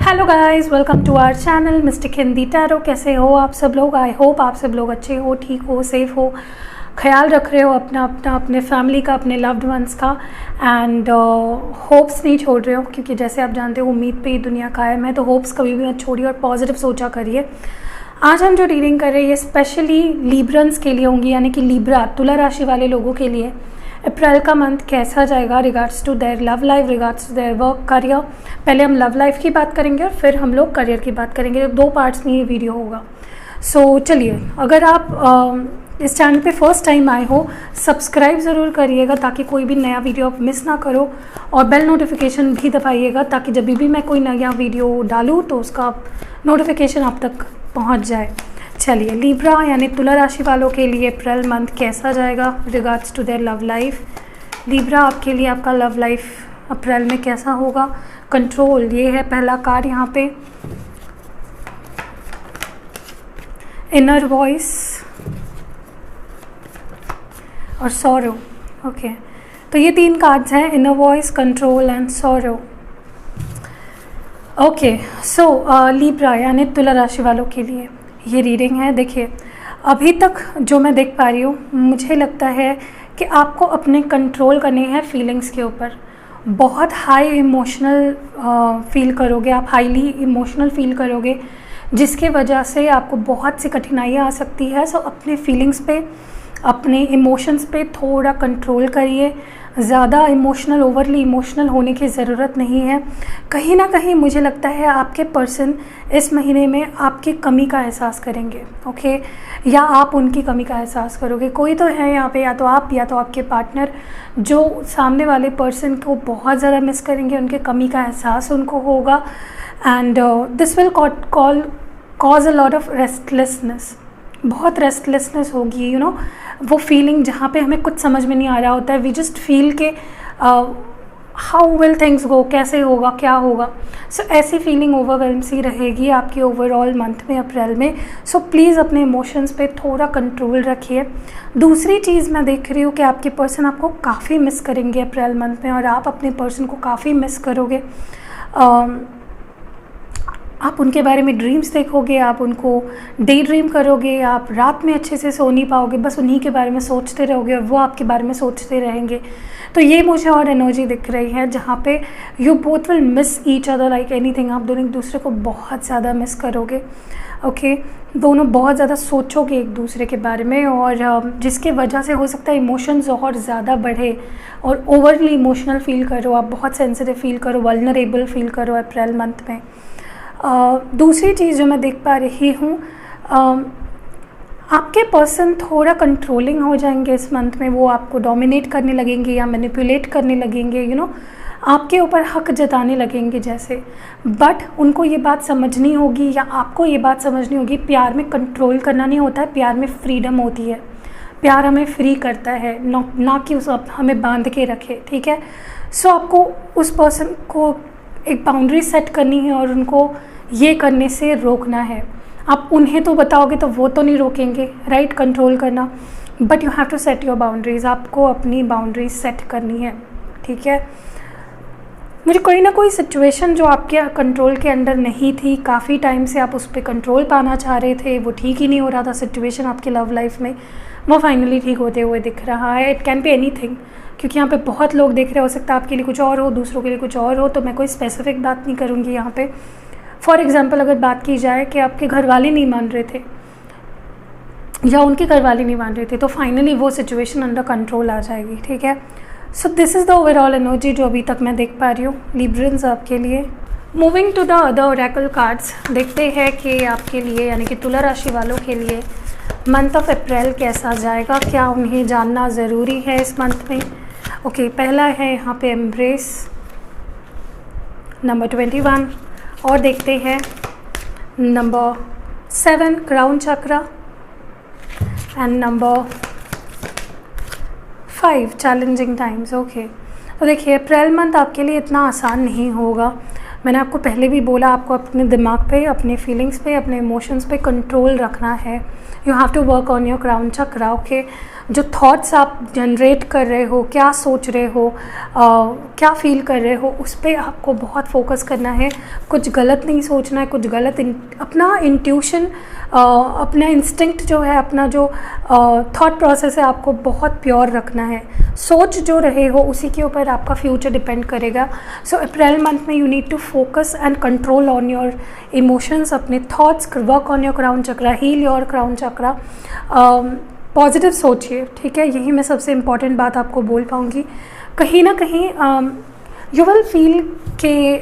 Hello guys, welcome to our channel mystic Hindi tarot. कैसे हो आप सब लोग? आई होप आप सब लोग अच्छे हो, ठीक हो, सेफ हो, ख्याल रख रहे हो अपने फैमिली का, अपने लव्ड वंस का, एंड होप्स नहीं छोड़ रहे हो, क्योंकि जैसे आप जानते हो उम्मीद पे ही दुनिया कायम है। तो होप्स कभी भी मत छोड़िए और पॉजिटिव सोचा करिए। आज हम जो रीडिंग कर रहे हैं ये स्पेशली लिब्रंस के लिए होंगी, यानी कि लिब्रा तुला राशि वाले लोगों के लिए अप्रैल का मंथ कैसा जाएगा regards to their love life, regards to their work, career. पहले हम लव लाइफ की बात करेंगे और फिर हम लोग करियर की बात करेंगे। 2 पार्ट्स में ये वीडियो होगा। सो चलिए, अगर आप इस चैनल पे फर्स्ट टाइम आए हो सब्सक्राइब ज़रूर करिएगा ताकि कोई भी नया वीडियो आप मिस ना करो, और बेल नोटिफिकेशन भी दबाइएगा ताकि जब भी मैं कोई नया वीडियो डालूँ तो उसका नोटिफिकेशन आप तक पहुंच जाए। चलिए, लिब्रा यानी तुला राशि वालों के लिए अप्रैल मंथ कैसा जाएगा regards to their love life. Libra, आपके लिए आपका लव लाइफ अप्रैल में कैसा होगा? कंट्रोल, ये है पहला कार्ड यहाँ पे। इनर वॉइस और सॉरो। ओके, तो ये 3 कार्ड्स हैं, inner voice, control and sorrow. Okay, so Libra यानी तुला राशि वालों के लिए ये रीडिंग है। देखिए, अभी तक जो मैं देख पा रही हूँ, मुझे लगता है कि आपको अपने कंट्रोल करने हैं फीलिंग्स के ऊपर। बहुत हाई इमोशनल फील करोगे, आप हाईली इमोशनल फील करोगे, जिसके वजह से आपको बहुत सी कठिनाइयाँ आ सकती है। सो अपने फीलिंग्स पे, अपने इमोशंस पे थोड़ा कंट्रोल करिए। ज़्यादा इमोशनल, ओवरली इमोशनल होने की ज़रूरत नहीं है। कहीं ना कहीं मुझे लगता है आपके पर्सन इस महीने में आपकी कमी का एहसास करेंगे, ओके, या आप उनकी कमी का एहसास करोगे। कोई तो है यहाँ पे, या तो आप या तो आपके पार्टनर, जो सामने वाले पर्सन को बहुत ज़्यादा मिस करेंगे, उनके कमी का एहसास उनको होगा। And this will cause a lot of restlessness. बहुत रेस्टलेसनेस होगी, यू नो, वो फीलिंग जहाँ पे हमें कुछ समझ में नहीं आ रहा होता है। वी जस्ट फील के हाउ विल थिंग्स गो, कैसे होगा, क्या होगा। सो ऐसी फीलिंग ओवरवेल्म सी रहेगी आपकी ओवरऑल मंथ में, अप्रैल में। सो प्लीज़ अपने इमोशंस पे थोड़ा कंट्रोल रखिए। दूसरी चीज़ मैं देख रही हूँ कि आपके पर्सन आपको काफ़ी मिस करेंगे अप्रैल मंथ में, और आप अपने पर्सन को काफ़ी मिस करोगे। आप उनके बारे में ड्रीम्स देखोगे, आप उनको डे ड्रीम करोगे, आप रात में अच्छे से सो नहीं पाओगे, बस उन्हीं के बारे में सोचते रहोगे और वो आपके बारे में सोचते रहेंगे। तो ये मुझे और एनर्जी दिख रही है जहाँ पे you both will miss each other like anything. आप दोनों एक दूसरे को बहुत ज़्यादा मिस करोगे, ओके। दोनों बहुत ज़्यादा सोचोगे एक दूसरे के बारे में, और जिसके वजह से हो सकता है इमोशंस और ज़्यादा बढ़े और ओवरली इमोशनल फील करो, आप बहुत सेंसिटिव फील करो, वल्नरेबल फील करो अप्रैल मंथ में। दूसरी चीज़ जो मैं देख पा रही हूँ, आपके पर्सन थोड़ा कंट्रोलिंग हो जाएंगे इस मंथ में। वो आपको डोमिनेट करने लगेंगे या मैनिपुलेट करने लगेंगे, यू नो, आपके ऊपर हक जताने लगेंगे जैसे। बट उनको ये बात समझनी होगी, या आपको ये बात समझनी होगी, प्यार में कंट्रोल करना नहीं होता है, प्यार में फ्रीडम होती है। प्यार हमें फ्री करता है, ना कि उस हमें बांध के रखे, ठीक है। सो आपको उस पर्सन को एक बाउंड्री सेट करनी है और उनको ये करने से रोकना है। आप उन्हें तो बताओगे तो वो तो नहीं रोकेंगे, राइट, कंट्रोल करना, but you have to set your boundaries. आपको अपनी बाउंड्रीज सेट करनी है, ठीक है। मुझे कोई ना कोई सिचुएशन जो आपके कंट्रोल के अंडर नहीं थी, काफ़ी टाइम से आप उस पर कंट्रोल पाना चाह रहे थे, वो ठीक ही नहीं हो रहा था सिचुएशन आपके लव लाइफ में, वो फाइनली ठीक होते हुए दिख रहा है। इट कैन बी एनीथिंग, क्योंकि यहाँ पे बहुत लोग देख रहे हो सकता है आपके लिए कुछ और हो, दूसरों के लिए कुछ और हो। तो मैं कोई स्पेसिफिक बात नहीं करूँगी यहाँ पे। फॉर एग्जांपल अगर बात की जाए कि आपके घर वाले नहीं मान रहे थे या उनके घर वाले नहीं मान रहे थे, तो फाइनली वो सिचुएशन अंडर कंट्रोल आ जाएगी, ठीक है। So this is the overall energy जो अभी तक मैं देख पा रही हूँ लिब्रंस आपके लिए। Moving to the other oracle cards, देखते हैं कि आपके लिए यानी कि तुला राशि वालों के लिए मंथ ऑफ अप्रैल कैसा जाएगा, क्या उन्हें जानना ज़रूरी है इस मंथ में। ओके, पहला है यहाँ पे एम्ब्रेस, नंबर 21, और देखते हैं number 7 crown chakra, and number 5 challenging times. Okay, तो देखिए अप्रैल मंथ आपके लिए इतना आसान नहीं होगा। मैंने आपको पहले भी बोला, आपको अपने दिमाग पे, अपने फीलिंग्स पे, अपने इमोशंस पे कंट्रोल रखना है। You have to work on your crown chakra, okay. जो थॉट्स आप जनरेट कर रहे हो, क्या सोच रहे हो, क्या फील कर रहे हो, उस पर आपको बहुत फोकस करना है। कुछ गलत नहीं सोचना है, कुछ गलत अपना इंट्यूशन, अपना इंस्टिंक्ट जो है, अपना जो थॉट प्रोसेस है, आपको बहुत प्योर रखना है। सोच जो रहे हो उसी के ऊपर आपका फ्यूचर डिपेंड करेगा। सो अप्रैल मंथ में you need to focus and control on your emotions, अपने thoughts, work on your crown chakra, heal your crown chakra, positive सोचिए, ठीक है। यही मैं सबसे इम्पॉर्टेंट बात आपको बोल पाऊँगी। कहीं ना कहीं यू विल फील के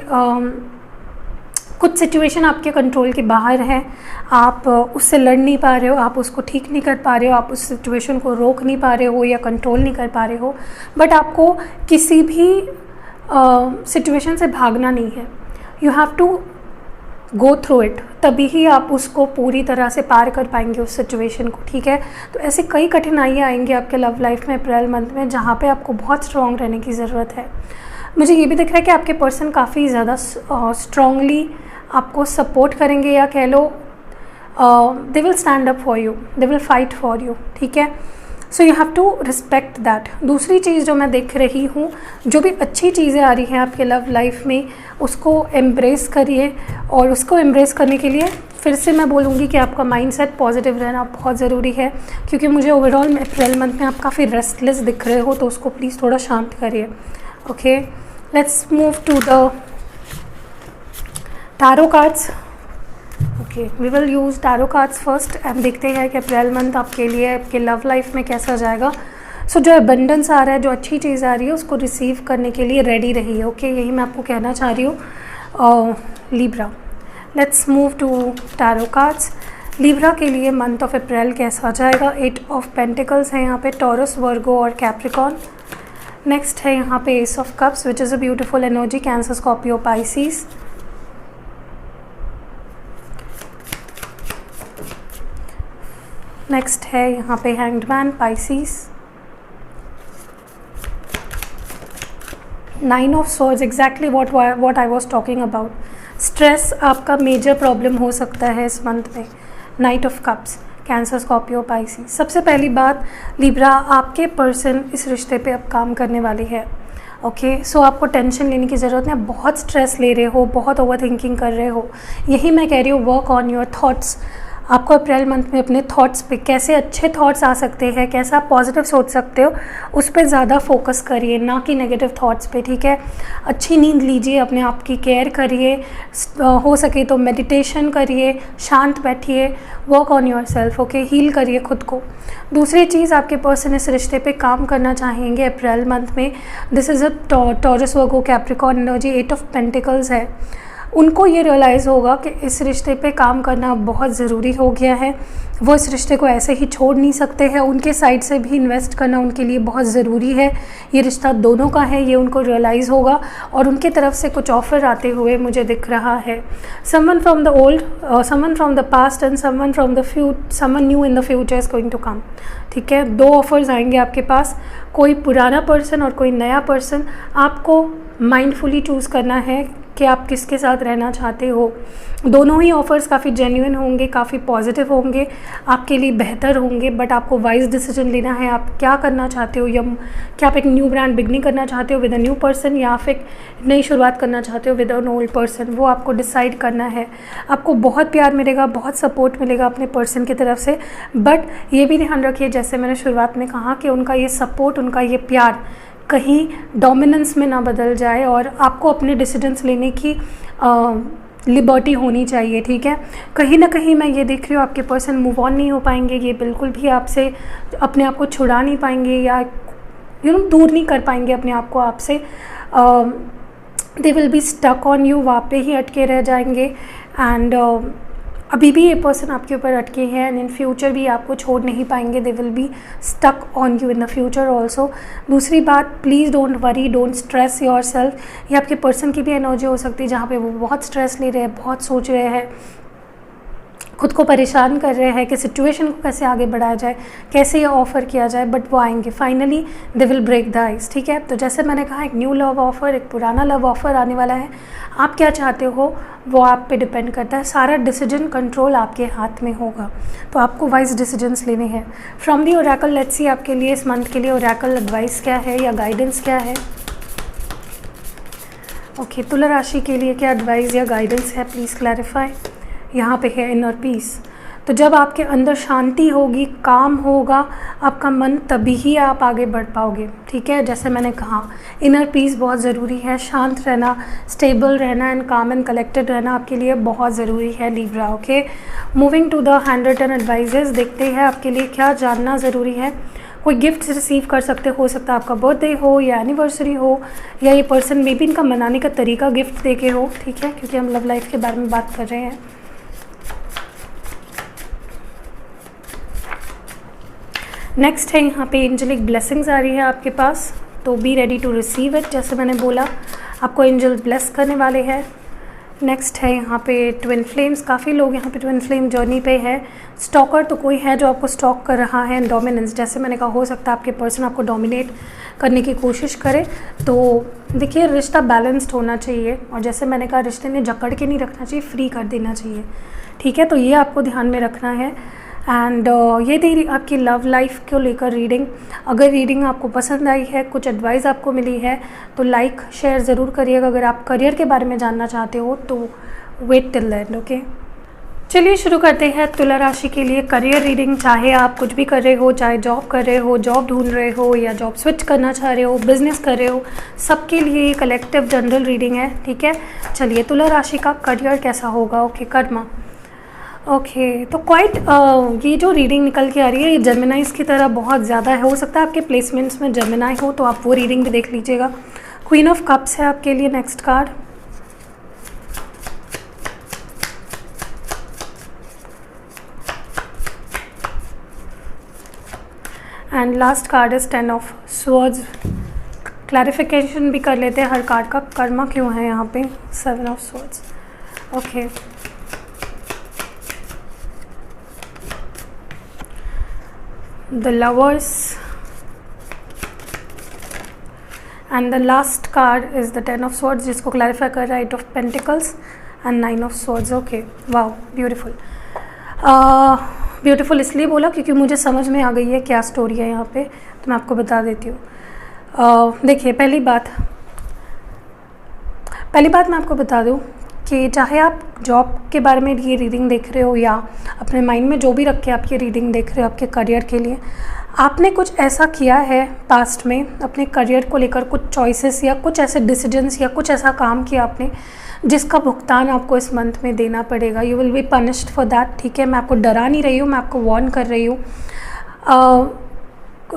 कुछ सिचुएशन आपके कंट्रोल के बाहर है, आप उससे लड़ नहीं पा रहे हो, आप उसको ठीक नहीं कर पा रहे हो, आप उस सिचुएशन को रोक नहीं पा रहे हो या कंट्रोल नहीं कर पा रहे हो। बट आपको किसी भी सिचुएशन से भागना नहीं है, you have to go through it, तभी ही आप उसको पूरी तरह से पार कर पाएंगे उस सिचुएशन को, ठीक है। तो ऐसी कई कठिनाइयाँ आएंगी आपके लव लाइफ में अप्रैल मंथ में, जहाँ पे आपको बहुत स्ट्रॉन्ग रहने की ज़रूरत है। मुझे ये भी दिख रहा है कि आपके पर्सन काफ़ी ज़्यादा स्ट्रॉन्गली आपको सपोर्ट करेंगे, या कह लो they will stand up for you, they will fight for you, ठीक है। So you have to respect that. दूसरी चीज़ जो मैं देख रही हूँ, जो भी अच्छी चीज़ें आ रही हैं आपके लव लाइफ में, उसको एम्ब्रेस करिए। और उसको एम्ब्रेस करने के लिए फिर से मैं बोलूँगी कि आपका माइंडसेट पॉजिटिव रहना बहुत ज़रूरी है, क्योंकि मुझे ओवरऑल अप्रैल मंथ में आप काफ़ी रेस्टलेस दिख रहे हो, तो उसको प्लीज़ थोड़ा शांत करिए। Okay, let's move to the tarot cards. Okay, we will use tarot cards first and देखते हैं कि अप्रैल मंथ आपके लिए, आपके लव लाइफ में कैसा जाएगा। सो जो एबंडेंस आ रहा है, जो अच्छी चीज़ आ रही है, उसको रिसीव करने के लिए रेडी रहिए। ओके, यही मैं आपको कहना चाह रही हूँ। Libra, let's move to tarot cards. Libra के लिए मंथ ऑफ अप्रैल कैसा जाएगा? 8 ऑफ पेंटिकल्स है यहाँ पे, टॉरस, वर्गो और कैप्रिकॉन। नेक्स्ट है यहाँ पे S of cups which is a beautiful energy, cancer, Scorpio, Pisces. Next है यहाँ पे hanged man, Pisces. 9 of swords, exactly what I was talking about. Stress आपका मेजर प्रॉब्लम हो सकता है इस मंथ में। Night of cups, cancer, Scorpio, Pisces. सबसे पहली बात, लिब्रा, आपके पर्सन इस रिश्ते पे अब काम करने वाली है। ओके, सो आपको टेंशन लेने की ज़रूरत नहीं, बहुत स्ट्रेस ले रहे हो, बहुत ओवर थिंकिंग कर रहे हो, यही मैं कह रही हूँ। Work on your thoughts. आपको अप्रैल मंथ में अपने थॉट्स पे, कैसे अच्छे थॉट्स आ सकते हैं, कैसा आप पॉजिटिव सोच सकते हो, उस पर ज़्यादा फोकस करिए, ना कि नेगेटिव थॉट्स पे, ठीक है। अच्छी नींद लीजिए, अपने आप की केयर करिए, हो सके तो मेडिटेशन करिए, शांत बैठिए, work on yourself. Okay, heal करिए खुद को। दूसरी चीज़, आपके पर्सन इस रिश्ते पे काम करना चाहेंगे अप्रैल मंथ में। This is a Taurus, Virgo, Capricorn energy, 8 of pentacles है। उनको ये रियलाइज़ होगा कि इस रिश्ते पे काम करना बहुत ज़रूरी हो गया है, वो इस रिश्ते को ऐसे ही छोड़ नहीं सकते हैं, उनके साइड से भी इन्वेस्ट करना उनके लिए बहुत ज़रूरी है। ये रिश्ता दोनों का है, ये उनको रियलाइज़ होगा और उनके तरफ से कुछ ऑफ़र आते हुए मुझे दिख रहा है। Someone from the old, someone from the past and someone from the someone new in the future is going to come, ठीक है। 2 ऑफ़र्स आएंगे आपके पास, कोई पुराना पर्सन और कोई नया पर्सन। आपको माइंडफुली चूज़ करना है कि आप किसके साथ रहना चाहते हो। दोनों ही ऑफ़र्स काफ़ी जेन्युइन होंगे, काफ़ी पॉजिटिव होंगे, आपके लिए बेहतर होंगे, बट आपको वाइज डिसीजन लेना है। आप क्या करना चाहते हो, या क्या आप एक न्यू ब्रांड बिगनिंग करना चाहते हो विद अ न्यू पर्सन, या फिर नई शुरुआत करना चाहते हो विद एन ओल्ड पर्सन, वो आपको डिसाइड करना है। आपको बहुत प्यार मिलेगा, बहुत सपोर्ट मिलेगा अपने पर्सन की तरफ से, बट ये भी ध्यान रखिए, जैसे मैंने शुरुआत में कहा, कि उनका ये सपोर्ट, उनका ये प्यार कहीं डोमिनेंस में ना बदल जाए, और आपको अपने डिसीजंस लेने की लिबर्टी होनी चाहिए, ठीक है। कहीं ना कहीं मैं ये देख रही हूँ, आपके पर्सन मूव ऑन नहीं हो पाएंगे, ये बिल्कुल भी आपसे अपने आप को छुड़ा नहीं पाएंगे, या दूर नहीं कर पाएंगे अपने आप को आपसे। They will be stuck on you, वहाँ पे ही अटके रह जाएंगे। एंड अभी भी ये पर्सन आपके ऊपर अटके हैं, एंड इन फ्यूचर भी आपको छोड़ नहीं पाएंगे। They will be stuck on you in the future also. दूसरी बात, please don't worry, don't stress yourself. ये आपके पर्सन की भी एनर्जी हो सकती है जहाँ पे वो बहुत स्ट्रेस ले रहे हैं, बहुत सोच रहे हैं, खुद को परेशान कर रहे हैं कि सिचुएशन को कैसे आगे बढ़ाया जाए, कैसे ये ऑफ़र किया जाए, बट वो आएंगे finally, they will break the ice. ठीक है, तो जैसे मैंने कहा, एक न्यू लव ऑफ़र, एक पुराना लव ऑफ़र आने वाला है। आप क्या चाहते हो वो आप पे डिपेंड करता है। सारा डिसीजन कंट्रोल आपके हाथ में होगा, तो आपको वाइज डिसीजंस लेने हैं। From the Oracle, let's see आपके लिए इस मंथ के लिए ओरेकल एडवाइस क्या है या गाइडेंस क्या है। ओके, तुला राशि के लिए क्या एडवाइस या गाइडेंस है, प्लीज़ क्लैरिफाई। यहाँ पे है इनर पीस। तो जब आपके अंदर शांति होगी, काम होगा आपका मन, तभी ही आप आगे बढ़ पाओगे। ठीक है, जैसे मैंने कहा, इनर पीस बहुत ज़रूरी है। शांत रहना, स्टेबल रहना एंड काम एंड कलेक्टेड रहना आपके लिए बहुत ज़रूरी है Libra. Okay, moving to the hand written advices, देखते हैं आपके लिए क्या जानना ज़रूरी है। कोई गिफ्ट रिसीव कर सकते हो सकता है आपका बर्थडे हो या एनिवर्सरी हो, या ये पर्सन मे बी इनका मनाने का तरीका गिफ्ट दे के हो। ठीक है, क्योंकि हम लव लाइफ के बारे में बात कर रहे हैं। नेक्स्ट है यहाँ पे एंजलिक ब्लेसिंग्स आ रही है आपके पास, तो be ready to receive it. जैसे मैंने बोला, आपको एंजल्स ब्लेस करने वाले हैं। नेक्स्ट है यहाँ पे ट्विन फ्लेम्स। काफ़ी लोग यहाँ पे ट्विन फ्लेम जर्नी पे है। स्टॉकर तो कोई है जो आपको स्टॉक कर रहा है। डोमिनेंस, जैसे मैंने कहा, हो सकता है आपके पर्सन आपको डोमिनेट करने की कोशिश करे। तो देखिए, रिश्ता बैलेंस्ड होना चाहिए, और जैसे मैंने कहा, रिश्ते में जकड़ के नहीं रखना चाहिए, फ्री कर देना चाहिए। ठीक है, तो ये आपको ध्यान में रखना है। एंड ये थी आपकी लव लाइफ को लेकर रीडिंग। अगर रीडिंग आपको पसंद आई है, कुछ एडवाइस आपको मिली है, तो लाइक शेयर ज़रूर करिएगा। अगर आप करियर के बारे में जानना चाहते हो तो वेट टिल एंड। ओके, चलिए शुरू करते हैं तुला राशि के लिए करियर रीडिंग। चाहे आप कुछ भी कर रहे हो, चाहे जॉब कर रहे हो, जॉब ढूंढ रहे हो, या जॉब स्विच करना चाह रहे हो, बिजनेस कर रहे हो, सबके लिए कलेक्टिव जनरल रीडिंग है। ठीक है, चलिए, तुला राशि का करियर कैसा होगा। ओके, कर्मा। ओके, तो क्वाइट ये जो रीडिंग निकल के आ रही है, ये जेमिनाइज की तरह बहुत ज़्यादा है। हो सकता है आपके प्लेसमेंट्स में जेमिनाई हो, तो आप वो रीडिंग भी देख लीजिएगा। क्वीन ऑफ कप्स है आपके लिए next card. And last card is 10 of swords. Clarification भी कर लेते हैं हर कार्ड का, कर्मा क्यों है यहाँ पे 7 of swords. Okay, the lovers, and the last card is the 10 of swords, जिसको क्लैरिफाई कर रहा है 8 of pentacles and 9 of swords. Okay, wow, beautiful. Beautiful इसलिए बोला क्योंकि मुझे समझ में आ गई है क्या स्टोरी है यहाँ पे, तो मैं आपको बता देती हूँ। देखिए, पहली बात मैं आपको बता दूँ कि चाहे आप जॉब के बारे में ये रीडिंग देख रहे हो, या अपने माइंड में जो भी रख के आप ये रीडिंग देख रहे हो आपके करियर के लिए, आपने कुछ ऐसा किया है पास्ट में अपने करियर को लेकर, कुछ चॉइसेस या कुछ ऐसे डिसीजंस या कुछ ऐसा काम किया आपने जिसका भुगतान आपको इस मंथ में देना पड़ेगा। You will be punished for that. ठीक है, मैं आपको डरा नहीं रही हूँ, मैं आपको वार्न कर रही हूँ।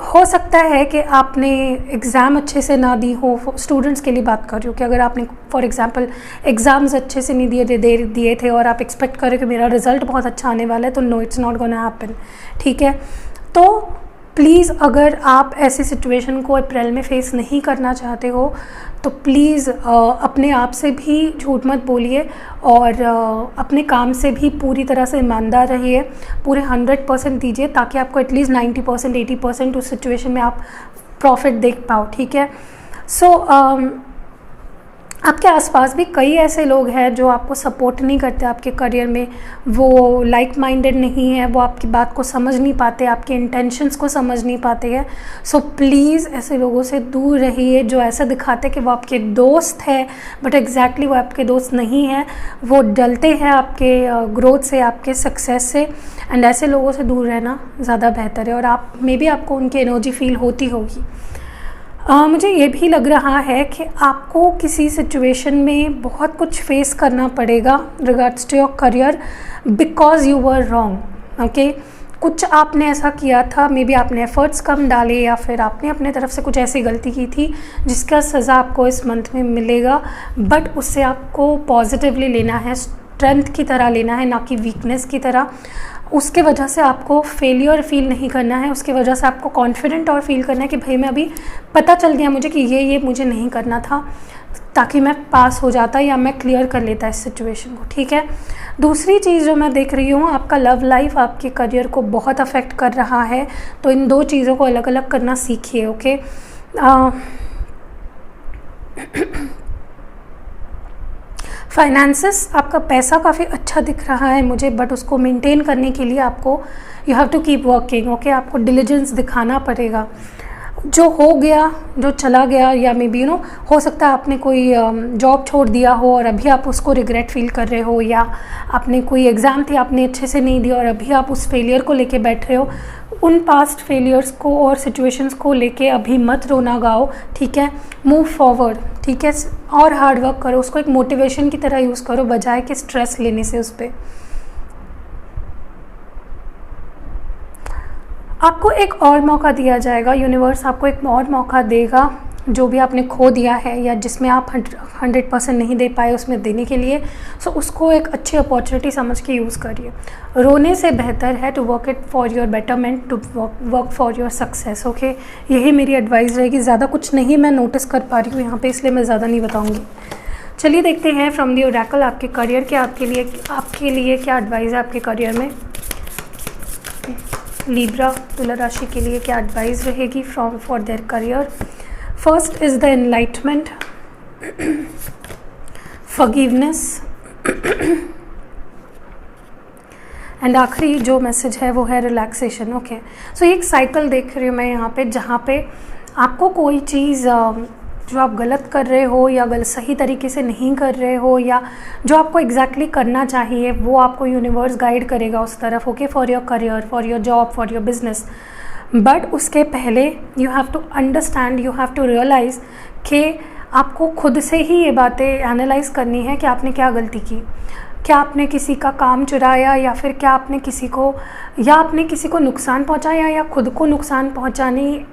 हो सकता है कि आपने एग्ज़ाम अच्छे से ना दी हो। स्टूडेंट्स के लिए बात कर रही हूँ कि अगर आपने फॉर एग्जांपल एग्ज़ाम्स अच्छे से नहीं दिए थे और आप एक्सपेक्ट करें कि मेरा रिज़ल्ट बहुत अच्छा आने वाला है, तो no, it's not gonna happen. ठीक है, तो प्लीज़ अगर आप ऐसी सिचुएशन को अप्रैल में फ़ेस नहीं करना चाहते हो, तो प्लीज़ अपने आप से भी झूठ मत बोलिए, और अपने काम से भी पूरी तरह से ईमानदार रहिए। पूरे 100% दीजिए, ताकि आपको एटलीस्ट 90% 80% उस सिचुएशन में आप प्रॉफिट देख पाओ। ठीक है, सो आपके आसपास भी कई ऐसे लोग हैं जो आपको सपोर्ट नहीं करते आपके करियर में। वो लाइक माइंडेड नहीं है, वो आपकी बात को समझ नहीं पाते, आपके इंटेंशंस को समझ नहीं पाते हैं। सो प्लीज़ ऐसे लोगों से दूर रहिए जो ऐसा दिखाते कि वो आपके दोस्त है, बट एग्जैक्टली वो आपके दोस्त नहीं है। वो डलते हैं आपके ग्रोथ से, आपके सक्सेस से, एंड ऐसे लोगों से दूर रहना ज़्यादा बेहतर है। और आप मे बी आपको उनकी एनर्जी फील होती होगी। मुझे ये भी लग रहा है कि आपको किसी सिचुएशन में बहुत कुछ फेस करना पड़ेगा regards to your career, because you were wrong. Okay, कुछ आपने ऐसा किया था, मे बी आपने एफर्ट्स कम डाले, या फिर आपने अपने तरफ से कुछ ऐसी गलती की थी जिसका सज़ा आपको इस मंथ में मिलेगा। बट उससे आपको पॉजिटिवली लेना है, स्ट्रेंथ की तरह लेना है, ना कि वीकनेस की तरह। उसके वजह से आपको फेलियर फील नहीं करना है, उसके वजह से आपको कॉन्फिडेंट और फील करना है कि भाई मैं अभी पता चल गया मुझे कि ये मुझे नहीं करना था। ताकि मैं पास हो जाता या मैं क्लियर कर लेता इस सिचुएशन को, ठीक है। दूसरी चीज़ जो मैं देख रही हूँ, आपका लव लाइफ आपके करियर को बहुत अफेक्ट कर रहा है, तो इन दो चीज़ों को अलग अलग करना सीखिए, ओके। फाइनेंसेस, आपका पैसा काफ़ी अच्छा दिख रहा है मुझे, बट उसको मेंटेन करने के लिए आपको you have to keep working, okay. आपको डिलीजेंस दिखाना पड़ेगा। जो हो गया, जो चला गया, या मे बी हो सकता है आपने कोई जॉब छोड़ दिया हो और अभी आप उसको रिग्रेट फील कर रहे हो, या आपने कोई एग्ज़ाम थी आपने अच्छे से नहीं दिया और अभी आप उस फेलियर को लेके बैठ रहे हो। उन पास्ट फेलियर्स को और सिचुएशंस को लेके अभी मत रोना गाओ, ठीक है। मूव फॉरवर्ड, ठीक है, और हार्ड वर्क करो, उसको एक मोटिवेशन की तरह यूज़ करो बजाय कि स्ट्रेस लेने से उस पर। आपको एक और मौका दिया जाएगा, यूनिवर्स आपको एक और मौका देगा, जो भी आपने खो दिया है या जिसमें आप 100% नहीं दे पाए उसमें देने के लिए। सो उसको एक अच्छी अपॉर्चुनिटी समझ के यूज़ करिए। रोने से बेहतर है to work it for your betterment, to work for your success, okay. यही मेरी एडवाइस रहेगी। ज़्यादा कुछ नहीं मैं नोटिस कर पा रही हूँ यहाँ पे, इसलिए मैं ज़्यादा नहीं बताऊँगी। चलिए देखते हैं फ्रॉम द ओरेकल आपके करियर के आपके लिए क्या एडवाइस है आपके करियर में। लिब्रा, तुला राशि के लिए क्या एडवाइस रहेगी for their career. First is the enlightenment, forgiveness, and आखिरी जो मैसेज है वो है रिलैक्सेशन, ओके। सो एक साइकिल देख रही हूँ मैं यहाँ पे, जहाँ पे आपको कोई चीज़ जो आप गलत कर रहे हो या सही तरीके से नहीं कर रहे हो, या जो आपको एग्जैक्टली करना चाहिए वो आपको यूनिवर्स गाइड करेगा उस तरफ, okay, for your career, for your job, for your business. But उसके पहले you have to understand, you have to realize कि आपको खुद से ही ये बातें एनालाइज़ करनी है कि आपने क्या गलती की। क्या आपने किसी का काम चुराया, या फिर क्या आपने किसी को नुकसान पहुंचाया, या खुद को नुकसान पहुंचाने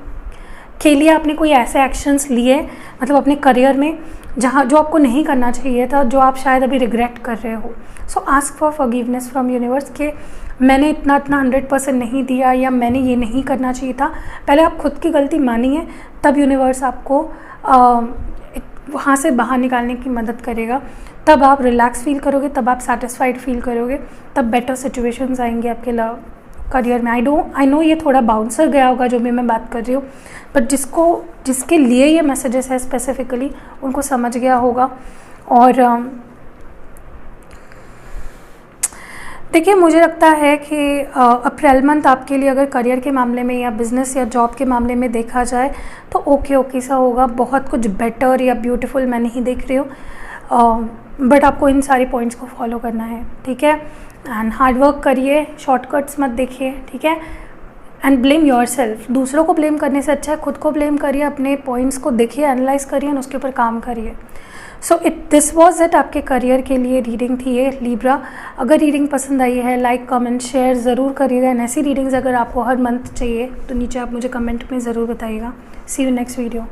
के लिए आपने कोई ऐसे एक्शंस लिए, मतलब अपने करियर में जो आपको नहीं करना चाहिए था, जो आप शायद अभी रिग्रेट कर रहे हो। सो ask for forgiveness from universe कि मैंने इतना 100% नहीं दिया, या मैंने ये नहीं करना चाहिए था। पहले आप खुद की गलती मानिए, तब यूनिवर्स आपको वहाँ से बाहर निकालने की मदद करेगा। तब आप रिलैक्स फील करोगे, तब आप सेटिस्फाइड फील करोगे, तब बेटर सिचुएशंस आएंगे आपके करियर में। आई नो ये थोड़ा बाउंसर गया होगा जो भी मैं बात कर रही हूँ, बट जिसके लिए ये मैसेजेस है स्पेसिफिकली, उनको समझ गया होगा। और देखिए, मुझे लगता है कि अप्रैल मंथ आपके लिए अगर करियर के मामले में या बिज़नेस या जॉब के मामले में देखा जाए तो ओके सा होगा। बहुत कुछ बेटर या ब्यूटीफुल मैं नहीं देख रही हूँ, बट आपको इन सारी पॉइंट्स को फॉलो करना है, ठीक है। एंड हार्ड वर्क करिए, शॉर्टकट्स मत देखिए, ठीक है। एंड ब्लेम योरसेल्फ, दूसरों को ब्लेम करने से अच्छा है खुद को ब्लेम करिए, अपने पॉइंट्स को देखिए, एनालाइज करिए और उसके ऊपर काम करिए। सो दिस वॉज इट, आपके करियर के लिए रीडिंग थी ये लिब्रा। अगर रीडिंग पसंद आई है, लाइक कमेंट शेयर ज़रूर करिएगा। एंड ऐसी रीडिंग्स अगर आपको हर मंथ चाहिए तो नीचे आप मुझे कमेंट में ज़रूर बताइएगा। सी यू नेक्स्ट वीडियो।